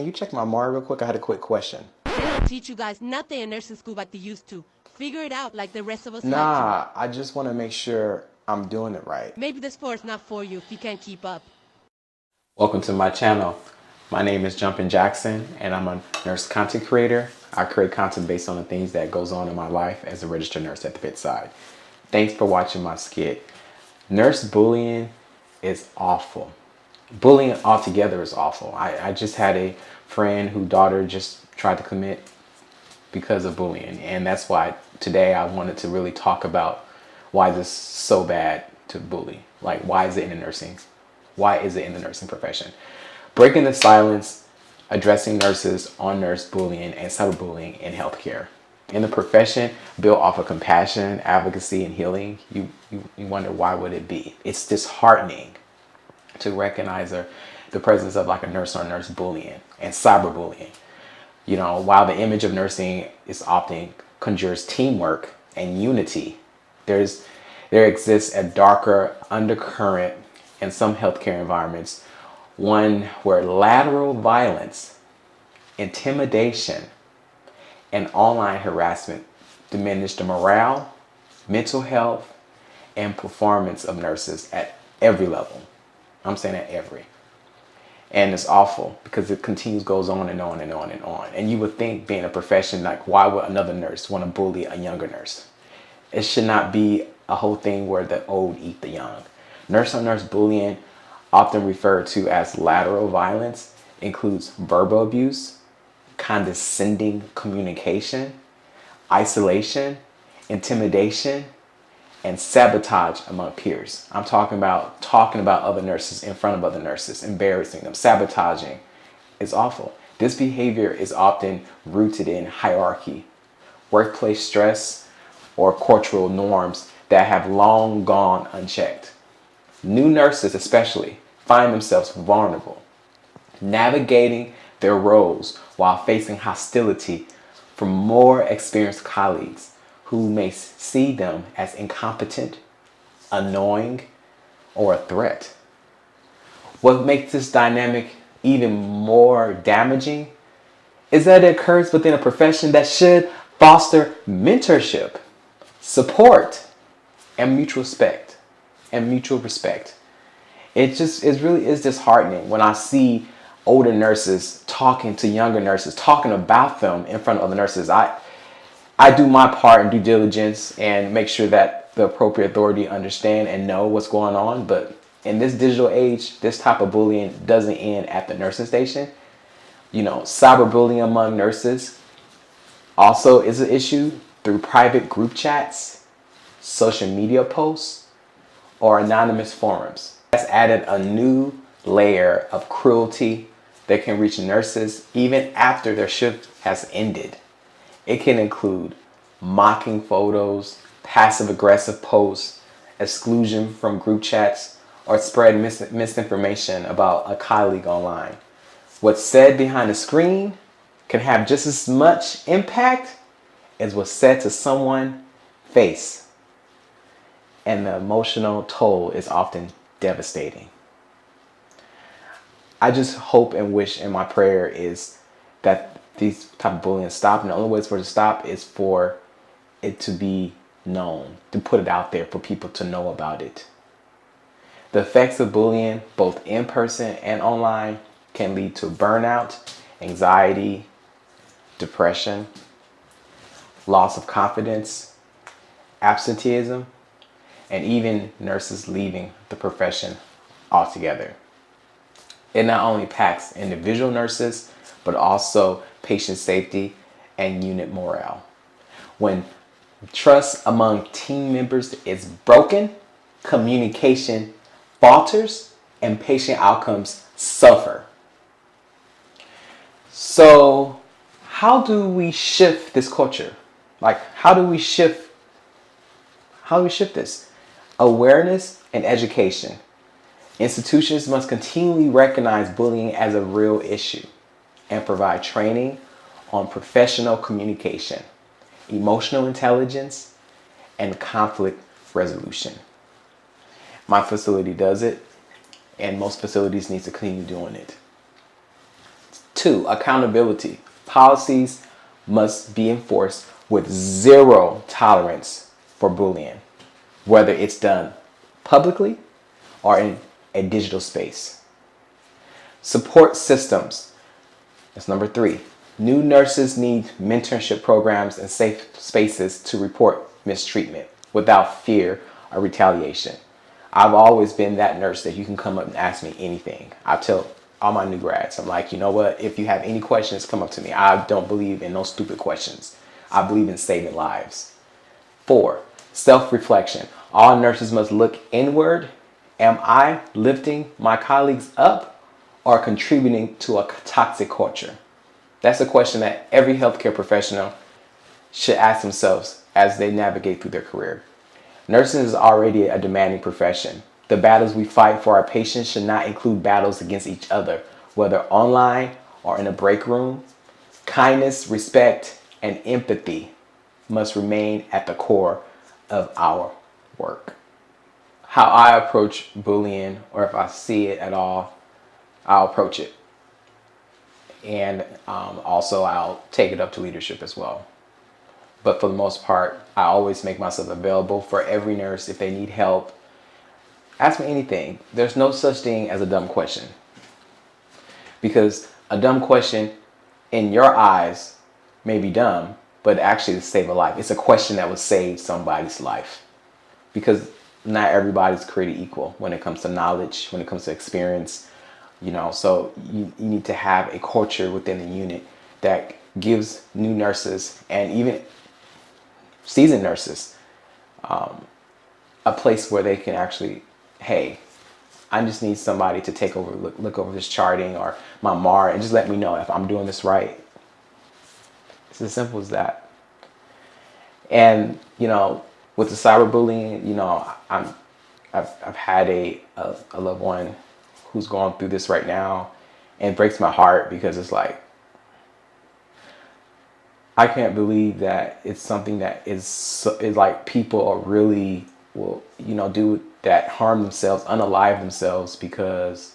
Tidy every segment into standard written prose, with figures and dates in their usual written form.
you check my MAR real quick? I had a quick question. They don't teach you guys nothing in nursing school like they used to. Figure it out like the rest of us had to. Nah, I just want to make sure I'm doing it right. Maybe the sport's not for you if you can't keep up. Welcome to my channel. My name is Jumpin' Jackson, and I'm a nurse content creator. I create content based on the things that goes on in my life as a registered nurse at the bedside. Thanks for watching my skit. Nurse bullying is awful. Bullying altogether is awful. I just had a friend whose daughter just tried to commit because of bullying, and that's why today I wanted to really talk about why this is so bad to bully. Like, why is it in the nursing? Why is it in the nursing profession? Breaking the silence, addressing nurses on nurse bullying and cyberbullying in healthcare. In the profession, built off of compassion, advocacy, and healing, you wonder, why would it be? It's disheartening to recognize the presence of like a nurse on nurse bullying and cyberbullying. You know, while the image of nursing is often conjures teamwork and unity, there exists a darker undercurrent in some healthcare environments, one where lateral violence, intimidation, and online harassment diminish the morale, mental health, and performance of nurses at every level. I'm saying at every. And it's awful because it goes on and on and on and on. And you would think, being a profession, like, why would another nurse want to bully a younger nurse? It should not be a whole thing where the old eat the young. Nurse on nurse bullying, often referred to as lateral violence, includes verbal abuse, condescending communication, isolation, intimidation, and sabotage among peers. I'm talking about other nurses in front of other nurses, embarrassing them, sabotaging. It's awful. This behavior is often rooted in hierarchy, workplace stress, or cultural norms that have long gone unchecked. New nurses especially find themselves vulnerable, navigating their roles while facing hostility from more experienced colleagues who may see them as incompetent, annoying, or a threat. What makes this dynamic even more damaging is that it occurs within a profession that should foster mentorship, support, and mutual respect. It really is disheartening when I see older nurses talking to younger nurses, talking about them in front of other nurses. I do my part in due diligence and make sure that the appropriate authority understand and know what's going on. But in this digital age, this type of bullying doesn't end at the nursing station. You know, cyberbullying among nurses also is an issue through private group chats, social media posts, or anonymous forums. That's added a new layer of cruelty that can reach nurses even after their shift has ended. It can include mocking photos, passive-aggressive posts, exclusion from group chats, or spread misinformation about a colleague online. What's said behind the screen can have just as much impact as what's said to someone's face, and the emotional toll is often devastating. I just hope and wish, and my prayer is that these type of bullying stop, and the only way for it to stop is for it to be known, to put it out there for people to know about it. The effects of bullying, both in person and online, can lead to burnout, anxiety, depression, loss of confidence, absenteeism, and even nurses leaving the profession altogether. It not only impacts individual nurses, but also patient safety and unit morale. When trust among team members is broken, communication falters, and patient outcomes suffer. So, how do we shift this culture? Like, how do we shift this? Awareness and education. Institutions must continually recognize bullying as a real issue and provide training on professional communication, emotional intelligence, and conflict resolution. My facility does it, and most facilities need to continue doing it. 2, accountability. Policies must be enforced with zero tolerance for bullying, whether it's done publicly or in a digital space. Support systems. That's number 3. New nurses need mentorship programs and safe spaces to report mistreatment without fear or retaliation. I've always been that nurse that you can come up and ask me anything. I tell all my new grads, I'm like, you know what? If you have any questions, come up to me. I don't believe in no stupid questions. I believe in saving lives. 4, self-reflection. All nurses must look inward. Am I lifting my colleagues up or contributing to a toxic culture? That's a question that every healthcare professional should ask themselves as they navigate through their career. Nursing is already a demanding profession. The battles we fight for our patients should not include battles against each other, whether online or in a break room. Kindness, respect, and empathy must remain at the core of our work. How I approach bullying, or if I see it at all, I'll approach it. And also I'll take it up to leadership as well. But for the most part, I always make myself available for every nurse if they need help. Ask me anything. There's no such thing as a dumb question. Because a dumb question in your eyes may be dumb, but actually to save a life. It's a question that will save somebody's life. Because not everybody's created equal when it comes to knowledge, when it comes to experience. So you need to have a culture within the unit that gives new nurses and even seasoned nurses a place where they can actually, hey, I just need somebody to take over, look over this charting or my MAR and just let me know if I'm doing this right. It's as simple as that. And, with the cyberbullying, I've had a loved one who's going through this right now, and it breaks my heart because it's like, I can't believe that it's something that is like people are really will, do that, harm themselves, unalive themselves because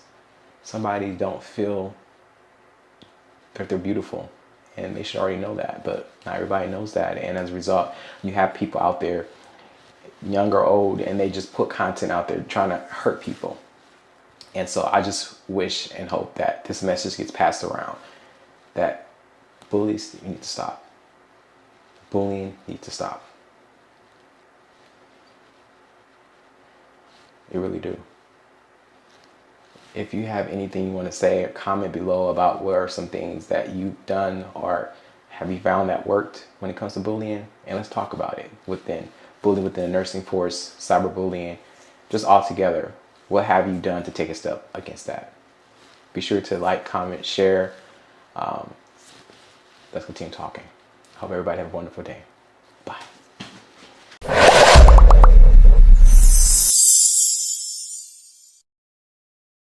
somebody don't feel that they're beautiful. And they should already know that, but not everybody knows that. And as a result, you have people out there, young or old, and they just put content out there trying to hurt people. And so I just wish and hope that this message gets passed around that bullies, you need to stop. Bullying needs to stop. You really do. If you have anything you want to say or comment below about what are some things that you've done or have you found that worked when it comes to bullying, and let's talk about it within bullying within the nursing force, cyberbullying, just all together. What have you done to take a step against that? Be sure to like, comment, share. Let's continue talking. Hope everybody have a wonderful day.